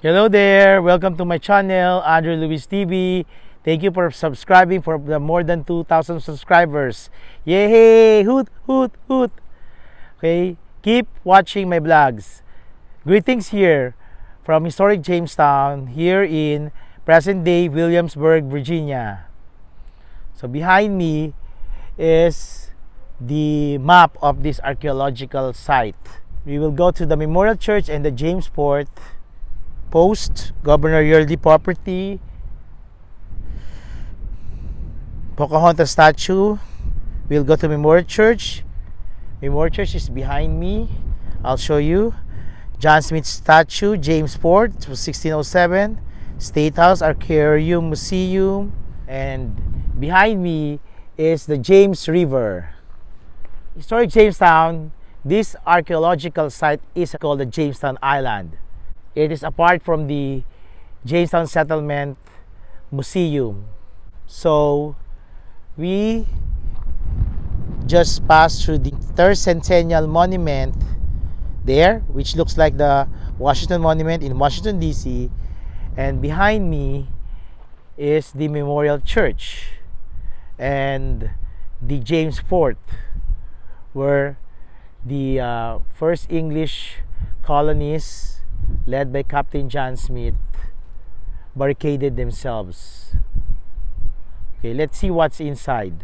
Hello there, welcome to my channel, Andrew Luis TV. Thank you for subscribing for the more than 2,000 subscribers. Yay! Hoot, hoot, hoot. Okay, keep watching my vlogs. Greetings here from Historic Jamestown, here in present-day Williamsburg, Virginia. So behind me is the map of this archaeological site. We will go to the Memorial Church and the Jamesport Post, Governor Yearly property, Pocahontas statue. We'll go to Memorial Church. Memorial Church is behind me. I'll show you. John Smith statue, Jamesport, 1607. State House, Archaearium Museum. And behind me is the James River. Historic Jamestown, this archaeological site is called the Jamestown Island. It is apart from the Jamestown Settlement Museum. So we just passed through the third centennial monument there, which looks like the Washington Monument in Washington DC, and behind me is the Memorial Church and the James Fort, where the first English colonies led by Captain John Smith barricaded themselves. Okay, let's see what's inside.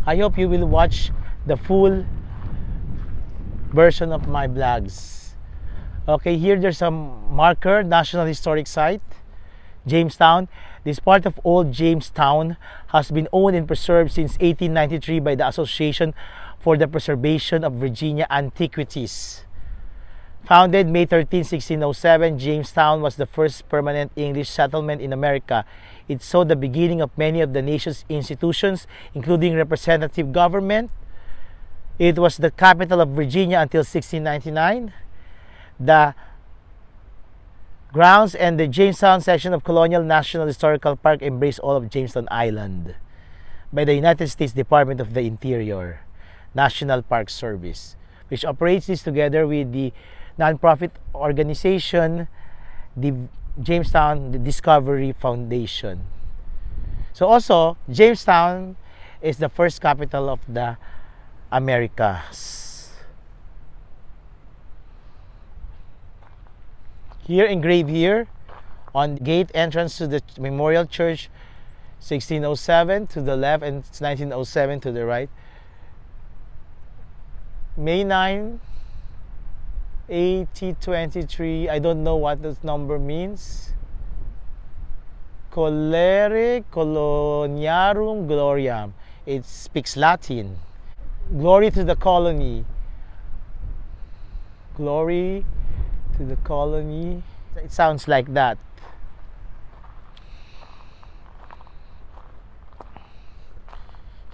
I hope you will watch the full version of my vlogs. Okay, here there's a marker, National Historic Site, Jamestown. This part of old Jamestown has been owned and preserved since 1893 by the Association for the Preservation of Virginia Antiquities. Founded May 13, 1607, Jamestown was the first permanent English settlement in America. It saw the beginning of many of the nation's institutions, including representative government. It was the capital of Virginia until 1699. The grounds and the Jamestown section of Colonial National Historical Park embrace all of Jamestown Island by the United States Department of the Interior, National Park Service, which operates this together with the non-profit organization, the Jamestown Discovery Foundation. So also, Jamestown is the first capital of the Americas. Here engraved here on the gate entrance to the Memorial Church, 1607 to the left and 1907 to the right. May 9, 8023, I don't know what this number means. Colere coloniarum gloriam. It speaks Latin. Glory to the colony. Glory to the colony. It sounds like that.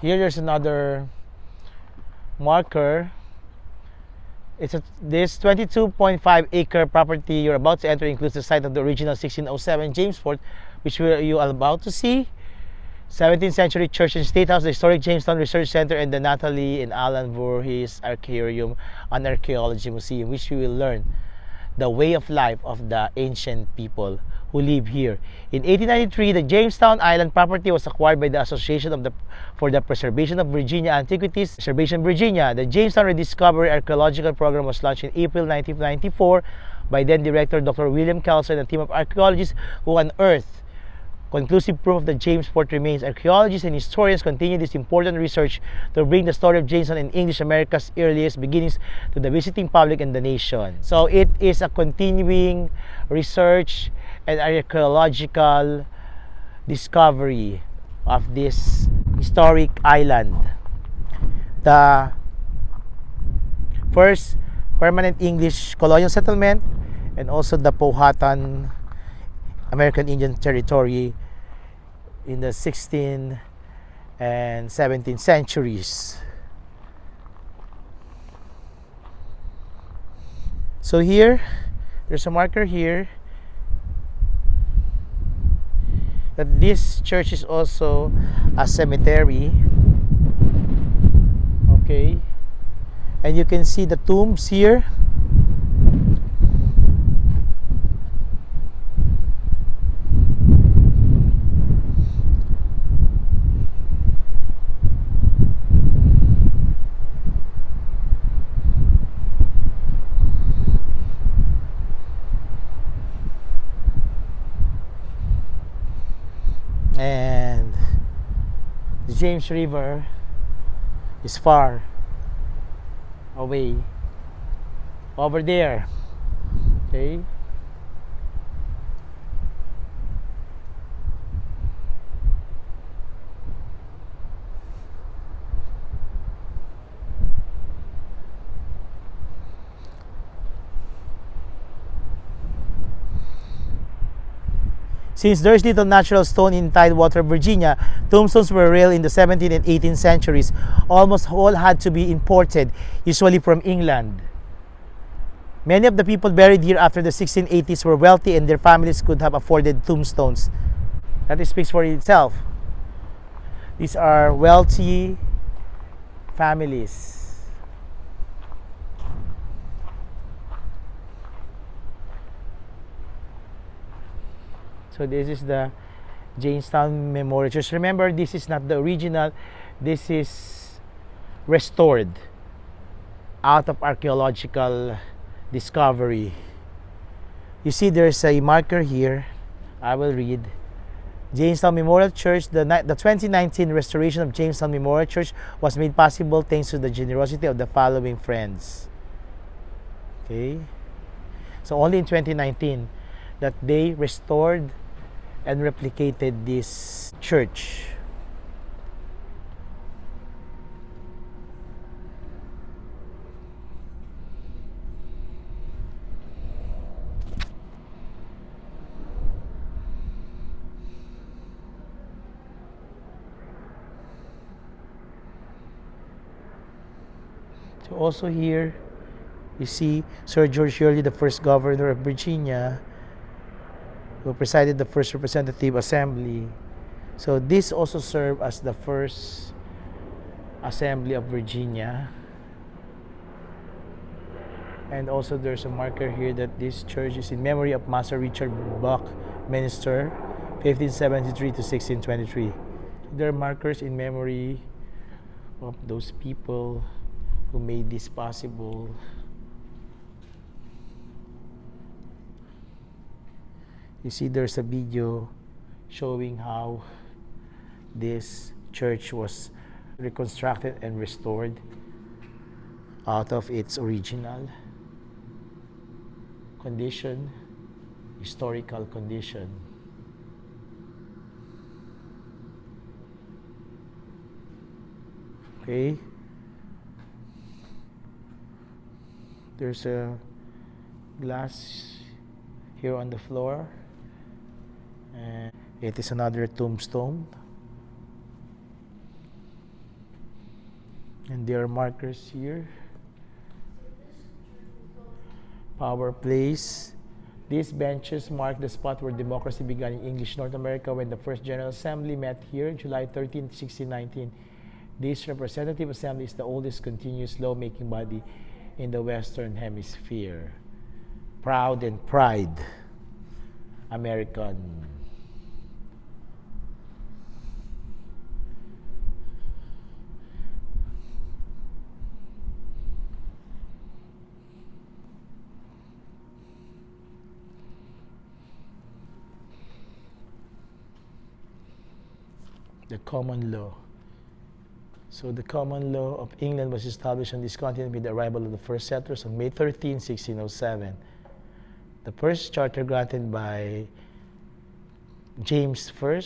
Here there's another marker. This 22.5 acre property you're about to enter includes the site of the original 1607 Jamesport, which you are about to see, 17th century church and state house, the Historic Jamestown Research Center, and the Natalie and Alan Voorhees Archaearium and Archaeology Museum, which we will learn the way of life of the ancient people who live here. In 1893, the Jamestown Island property was acquired by the Association for the Preservation of Virginia Antiquities, Preservation Virginia. The Jamestown Rediscovery Archaeological Program was launched in April 1994 by then Director Dr. William Kelso and a team of archaeologists who unearthed conclusive proof of the Jamesport remains. Archaeologists and historians continue this important research to bring the story of Jamestown and English America's earliest beginnings to the visiting public and the nation. So it is a continuing research and archaeological discovery of this historic island. The first permanent English colonial settlement, and also the Powhatan American Indian Territory in the 16th and 17th centuries. So here, there's a marker here that this church is also a cemetery. Okay, and you can see the tombs here. And the James River is far away over there. Okay, since there is little natural stone in tidewater Virginia, tombstones were rare in the 17th and 18th centuries. Almost all had to be imported, usually from England. Many of the people buried here after the 1680s were wealthy and their families could have afforded tombstones. That speaks for itself. These are wealthy families. So this is the Jamestown Memorial Church. Remember, this is not the original. This is restored out of archaeological discovery. You see there's a marker here. I will read. Jamestown Memorial Church. The 2019 restoration of Jamestown Memorial Church was made possible thanks to the generosity of the following friends. Okay. So only in 2019 that they restored and replicated this church. So also here you see Sir George Shirley, the first governor of Virginia, who presided the first representative assembly. So this also served as the first assembly of Virginia. And also there's a marker here that this church is in memory of Master Richard Buck, minister, 1573 to 1623. There are markers in memory of those people who made this possible. You see there's a video showing how this church was reconstructed and restored out of its original condition, historical condition. Okay. There's a glass here on the floor. And it is another tombstone. And there are markers here. Power Place. These benches mark the spot where democracy began in English North America when the first General Assembly met here July 13, 1619. This representative assembly is the oldest continuous lawmaking body in the Western Hemisphere. Proud and pride American. The common law. So the common law of England was established on this continent with the arrival of the first settlers on May 13, 1607. The first charter granted by James I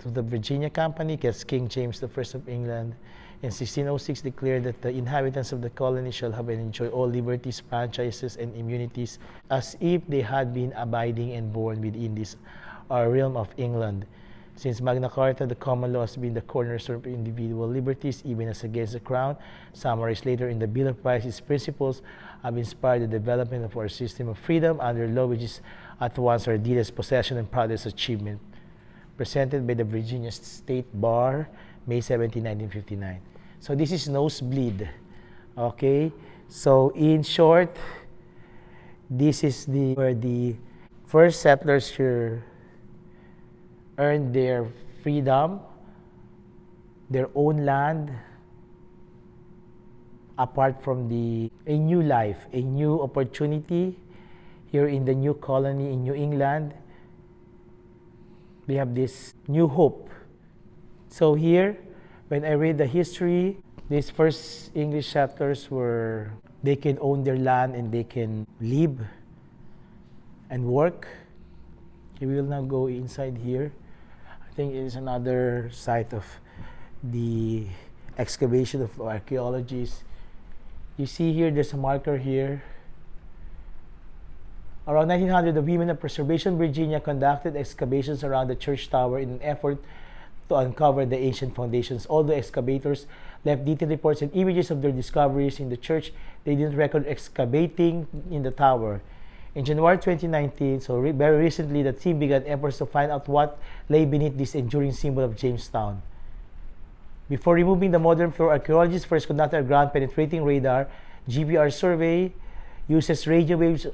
to the Virginia Company, gets King James I of England, in 1606 declared that the inhabitants of the colony shall have and enjoy all liberties, franchises, and immunities as if they had been abiding and born within this realm of England. Since Magna Carta, the common law has been the cornerstone of individual liberties, even as against the crown. Summarized later in the Bill of Rights, its principles have inspired the development of our system of freedom under law, which is at once our dearest possession and proudest achievement. Presented by the Virginia State Bar, May 17, 1959. So this is nosebleed. Okay? So in short, this is where the first settlers here earned their freedom, their own land, apart from a new life, a new opportunity here in the new colony in New England. We have this new hope. So here, when I read the history, these first English settlers they can own their land and they can live and work. Okay, we will now go inside here. I think it is another site of the excavation of archaeologists. You see here, there's a marker here. Around 1900, the women of Preservation, Virginia conducted excavations around the church tower in an effort to uncover the ancient foundations. Although excavators left detailed reports and images of their discoveries in the church, they didn't record excavating in the tower. In January 2019, so very recently, the team began efforts to find out what lay beneath this enduring symbol of Jamestown. Before removing the modern floor, archaeologists first conducted a ground-penetrating radar (GPR) survey. Uses radio waves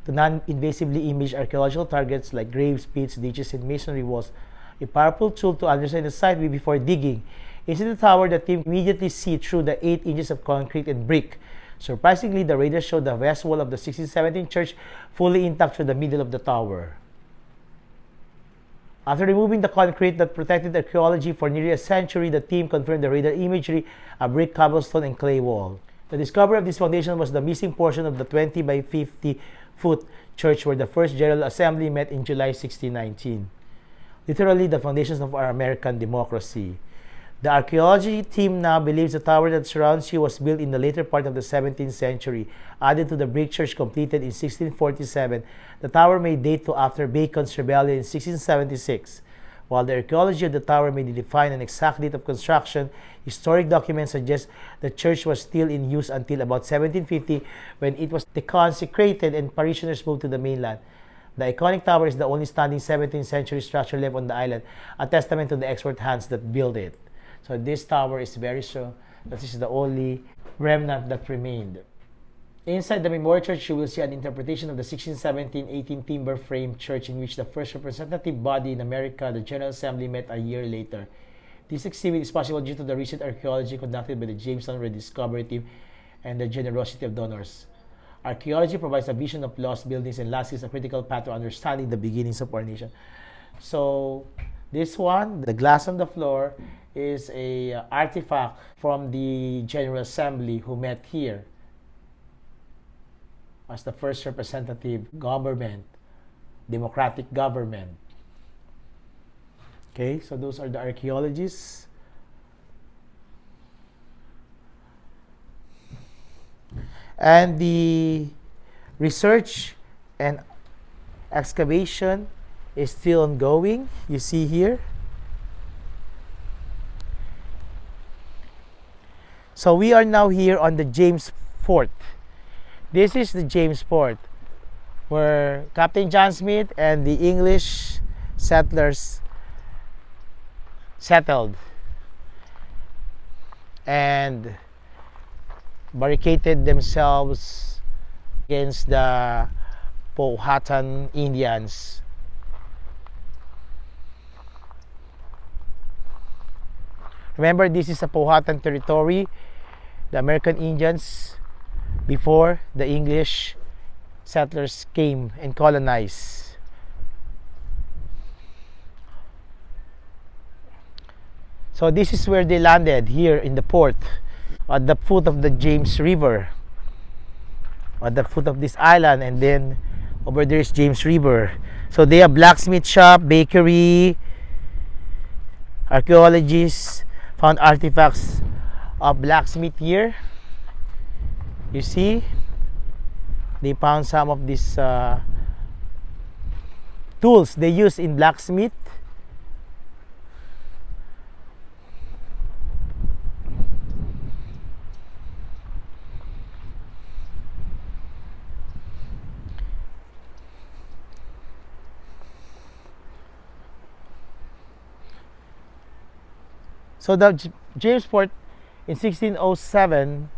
to non-invasively image archaeological targets like graves, pits, ditches, and masonry walls. A powerful tool to understand the site before digging. Inside the tower, the team immediately see through the 8 inches of concrete and brick. Surprisingly, the radar showed the west wall of the 1617 church fully intact through the middle of the tower. After removing the concrete that protected archaeology for nearly a century, the team confirmed the radar imagery, a brick, cobblestone, and clay wall. The discovery of this foundation was the missing portion of the 20 by 50-foot church where the First General Assembly met in July 1619. Literally, the foundations of our American democracy. The archaeology team now believes the tower that surrounds you was built in the later part of the 17th century, added to the brick church completed in 1647. The tower may date to after Bacon's rebellion in 1676. While the archaeology of the tower may define an exact date of construction, historic documents suggest the church was still in use until about 1750 when it was deconsecrated and parishioners moved to the mainland. The iconic tower is the only standing 17th century structure left on the island, a testament to the expert hands that built it. So this tower is very strong. This is the only remnant that remained. Inside the memorial church, you will see an interpretation of the 1617-18 timber frame church in which the first representative body in America, the General Assembly, met a year later. This exhibit is possible due to the recent archaeology conducted by the Jamestown Rediscovery Team and the generosity of donors. Archaeology provides a vision of lost buildings and landscapes, a critical path to understanding the beginnings of our nation. So this one, the glass on the floor, is a artifact from the General Assembly who met here as the first representative government, democratic government. Okay, so those are the archaeologists. And the research and excavation is still ongoing. You see here. So we are now here on the James Fort. This is the James Fort where Captain John Smith and the English settlers settled and barricaded themselves against the Powhatan Indians. Remember, this is a Powhatan territory, the American Indians, before the English settlers came and colonized. So this is where they landed, here in the port, at the foot of the James River, at the foot of this island, and then over there is James River. So they have blacksmith shop, bakery. Archaeologists found artifacts of blacksmith here. You see, they found some of these tools they use in blacksmith. So the Jamesport in 1607,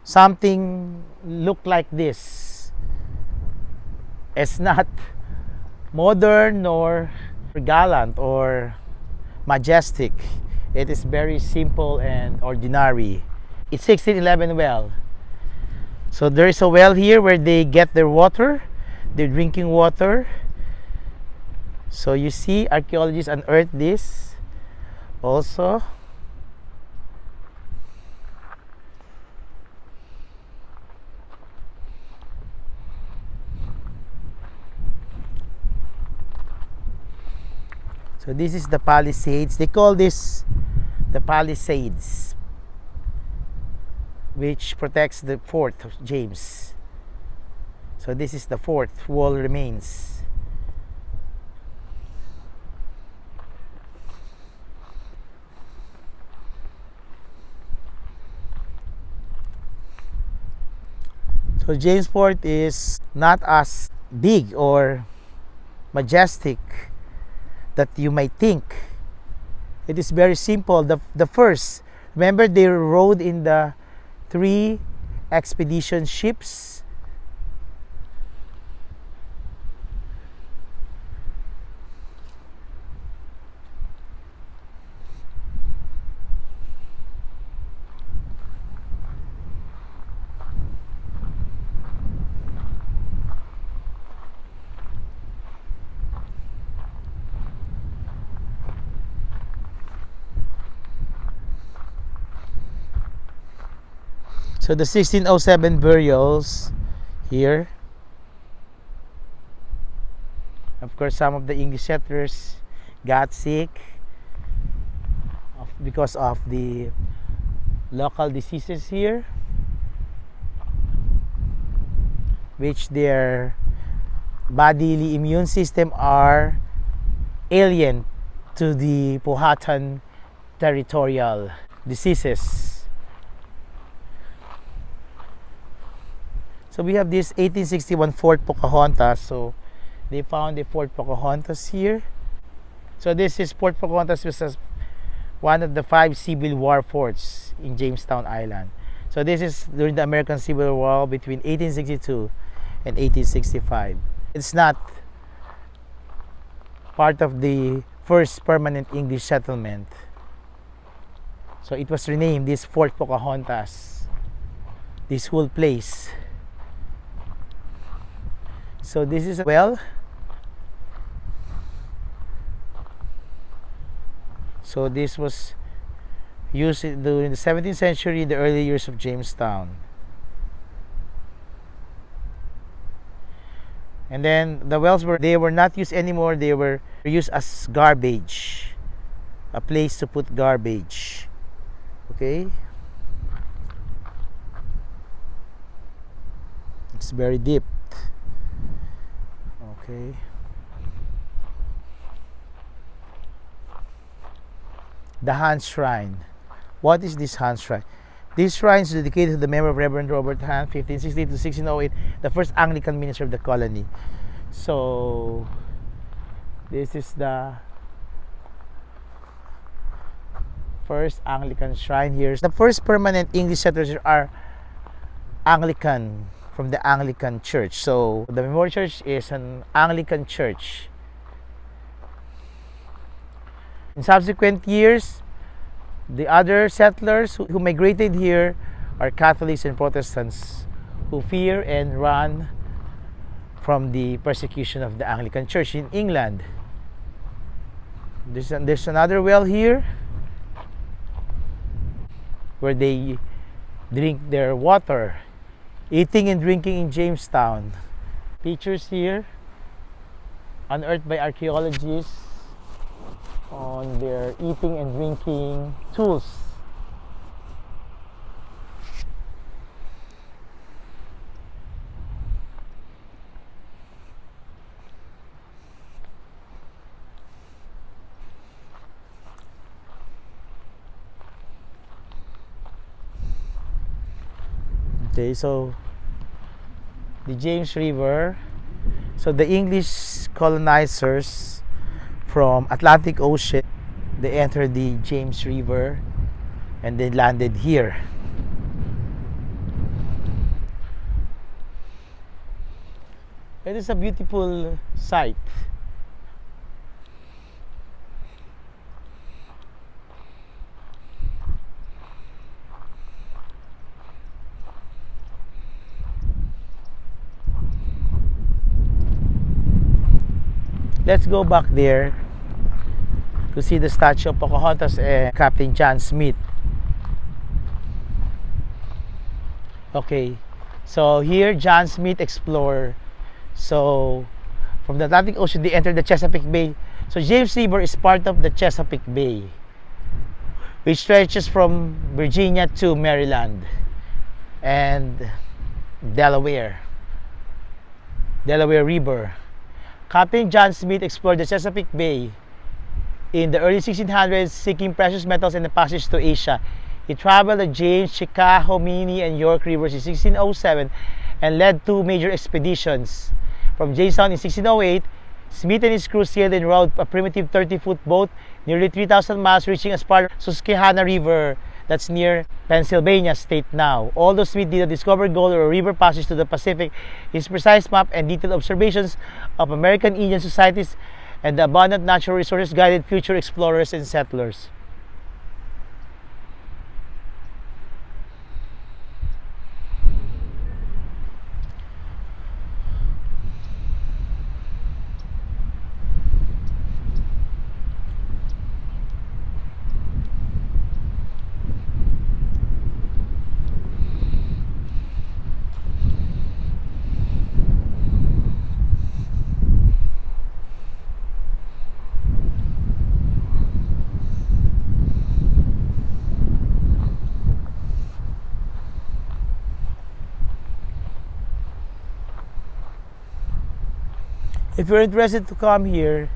something looked like this. It's not modern nor gallant or majestic. It is very simple and ordinary. It's 1611 well. So there is a well here where they get their water, their drinking water. So you see, archaeologists unearthed this also. So this is the Palisades. They call this the Palisades, which protects the fort of James. So this is the fort wall remains. So Jamesport is not as big or majestic that you might think. It is very simple. The first, remember they rode in the 3 expedition ships. So the 1607 burials here. Of course, some of the English settlers got sick because of the local diseases here, which their bodily immune system are alien to the Powhatan territorial diseases. So we have this 1861 Fort Pocahontas. So they found the Fort Pocahontas here. So this is Fort Pocahontas, which is one of the 5 Civil War forts in Jamestown Island. So this is during the American Civil War between 1862 and 1865. It's not part of the first permanent English settlement. So it was renamed this Fort Pocahontas, this whole place. So this is a well. So this was used during the 17th century, the early years of Jamestown. And then the wells they were not used anymore. They were used as garbage, a place to put garbage. Okay. It's very deep. Okay. The Hans Shrine. What is this Hans Shrine? This shrine is dedicated to the memory of Reverend Robert Hans, 1560 to 1608, the first Anglican minister of the colony. So this is the first Anglican shrine here. The first permanent English settlers are Anglican, from the Anglican Church. So the Memorial Church is an Anglican church. In subsequent years, the other settlers who migrated here are Catholics and Protestants who fear and run from the persecution of the Anglican Church in England. There's another well here where they drink their water. Eating and drinking in Jamestown. Pictures here unearthed by archaeologists on their eating and drinking tools. Okay, so the James River. So the English colonizers from Atlantic Ocean, they entered the James River and they landed here. It is a beautiful sight. Let's go back there to see the statue of Pocahontas and Captain John Smith. Okay, so here John Smith explored. So from the Atlantic Ocean they entered the Chesapeake Bay. So James River is part of the Chesapeake Bay, which stretches from Virginia to Maryland and Delaware River. Captain John Smith explored the Chesapeake Bay in the early 1600s, seeking precious metals and the passage to Asia. He traveled the James, Chickahominy, and York rivers in 1607 and led two major expeditions. From Jamestown in 1608, Smith and his crew sailed and rowed a primitive 30-foot boat nearly 3,000 miles, reaching as far as Susquehanna River, that's near Pennsylvania state now. Although Smith did not discover gold or a river passage to the Pacific, his precise map and detailed observations of American Indian societies and the abundant natural resources guided future explorers and settlers. If you're interested to come here,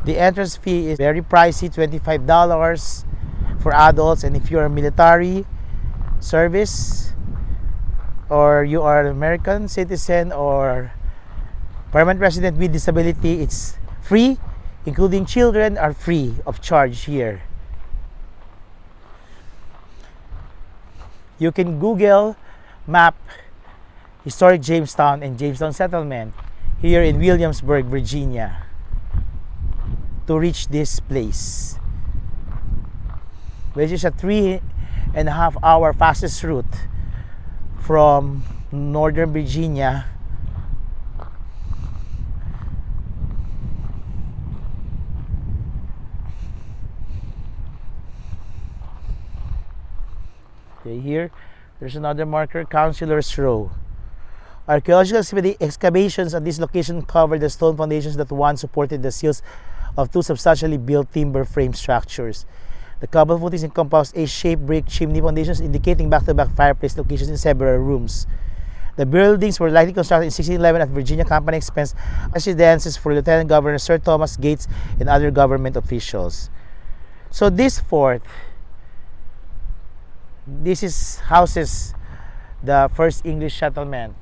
the entrance fee is very pricey, $25 for adults. And if you're a military service or you are an American citizen or permanent resident with disability, it's free, including children are free of charge here. You can Google map Historic Jamestown and Jamestown Settlement here in Williamsburg, Virginia, to reach this place, which is a 3.5-hour fastest route from northern Virginia okay. Here there's another marker, Counselor's Row. Archaeological excavations at this location covered the stone foundations that once supported the sills of two substantially built timber frame structures. The cobble footings encompassed A-shaped brick chimney foundations indicating back-to-back fireplace locations in several rooms. The buildings were likely constructed in 1611 at Virginia Company expense residences for Lieutenant Governor Sir Thomas Gates and other government officials. So this fort, this houses the first English settlement.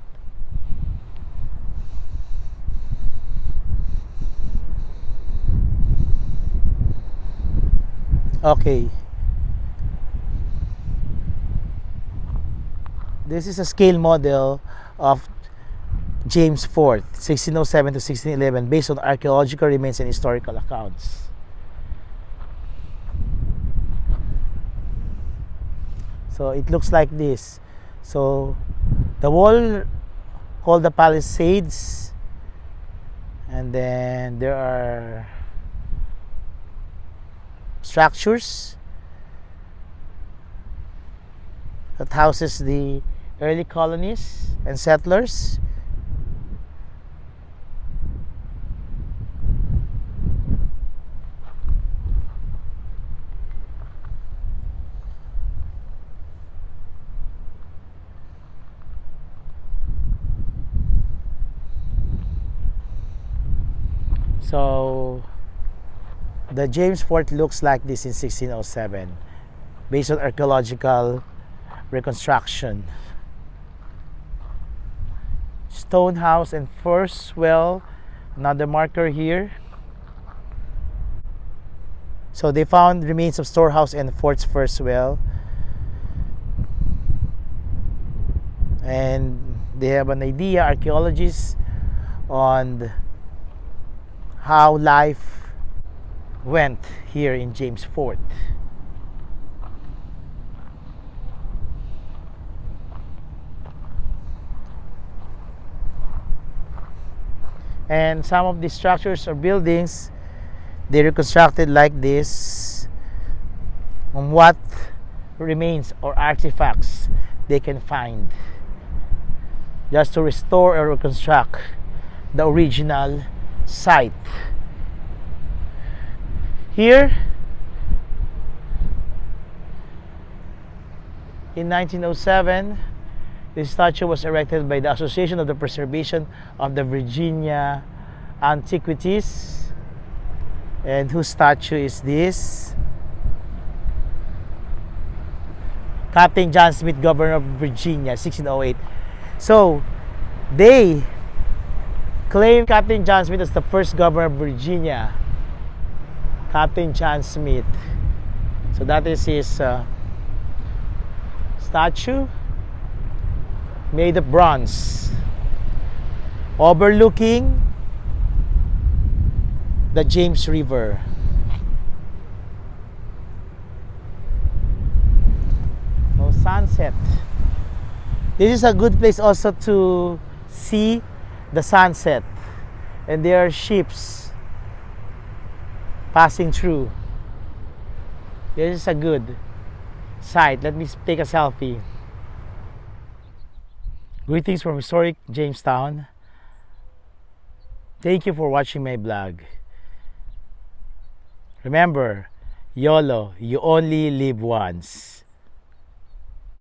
Okay, this is a scale model of James Fort, 1607 to 1611, based on archaeological remains and historical accounts. So it looks like this. So the wall called the Palisades, and then there are structures that houses the early colonies and settlers. So the James Fort looks like this in 1607 based on archaeological reconstruction. stone house and first well. Another marker here. So they found remains of storehouse and fort's first well. And they have an idea, archaeologists, on how life went here in James Fort. And some of the structures or buildings, they reconstructed like this on what remains or artifacts they can find, just to restore or reconstruct the original site. Here in 1907, this statue was erected by the Association of the Preservation of the Virginia Antiquities. And whose statue is this? Captain John Smith, Governor of Virginia, 1608. So they claim Captain John Smith as the first governor of Virginia. Captain John Smith. So that is his statue, made of bronze, overlooking the James River. Oh, sunset. This is a good place also to see the sunset. And there are ships passing through. This is a good sight. Let me take a selfie. Greetings from Historic Jamestown. Thank you for watching my vlog. Remember, YOLO, you only live once.